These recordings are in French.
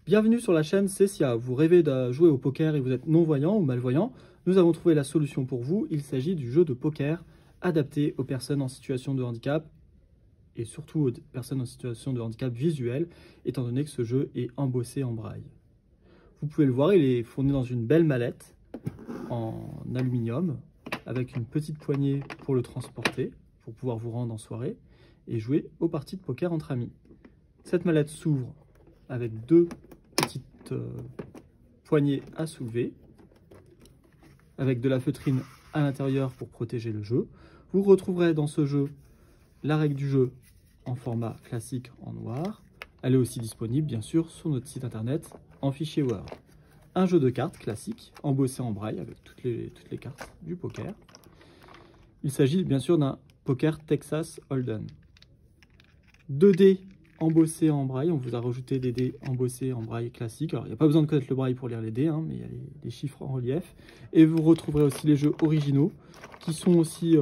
Bienvenue sur la chaîne Cessia. Vous rêvez de jouer au poker et vous êtes non-voyant ou malvoyant? Nous avons trouvé la solution pour vous. Il s'agit du jeu de poker adapté aux personnes en situation de handicap et surtout aux personnes en situation de handicap visuel, étant donné que ce jeu est embossé en braille. Vous pouvez le voir, il est fourni dans une belle mallette en aluminium avec une petite poignée pour le transporter, pour pouvoir vous rendre en soirée et jouer aux parties de poker entre amis. Cette mallette s'ouvre avec deux petites poignées à soulever, avec de la feutrine à l'intérieur pour protéger le jeu. Vous retrouverez dans ce jeu la règle du jeu en format classique en noir. Elle est aussi disponible bien sûr sur notre site internet en fichier Word. Un jeu de cartes classique, embossé en braille avec toutes les cartes du poker. Il s'agit bien sûr d'un poker Texas Hold'em. 2 dés embossés en braille, on vous a rajouté des dés embossés en braille classique. Alors il n'y a pas besoin de connaître le braille pour lire les dés, mais il y a les chiffres en relief. Et vous retrouverez aussi les jeux originaux qui sont aussi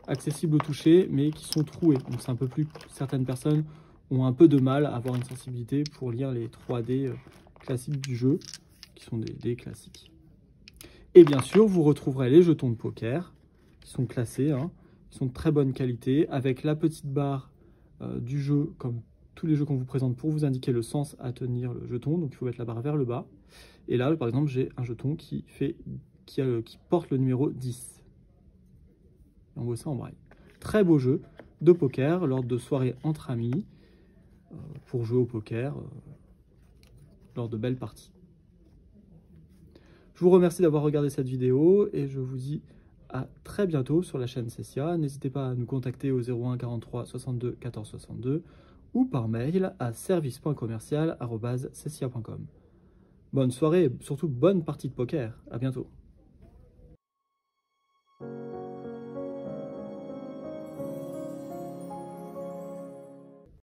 accessibles au toucher, mais qui sont troués. Donc c'est un peu plus, certaines personnes ont un peu de mal à avoir une sensibilité pour lire les 3 dés classiques du jeu, qui sont des dés classiques. Et bien sûr, vous retrouverez les jetons de poker, qui sont classés, qui sont de très bonne qualité, avec la petite barre du jeu, comme tous les jeux qu'on vous présente, pour vous indiquer le sens à tenir le jeton. Donc il faut mettre la barre vers le bas. Et là, par exemple, j'ai un jeton qui porte le numéro 10. Embossé en braille. Très beau jeu de poker lors de soirées entre amis, pour jouer au poker lors de belles parties. Je vous remercie d'avoir regardé cette vidéo et je vous dis à très bientôt sur la chaîne Cessia. N'hésitez pas à nous contacter au 01 43 62 14 62 ou par mail à service.commercial@cessia.com. Bonne soirée et surtout bonne partie de poker. À bientôt.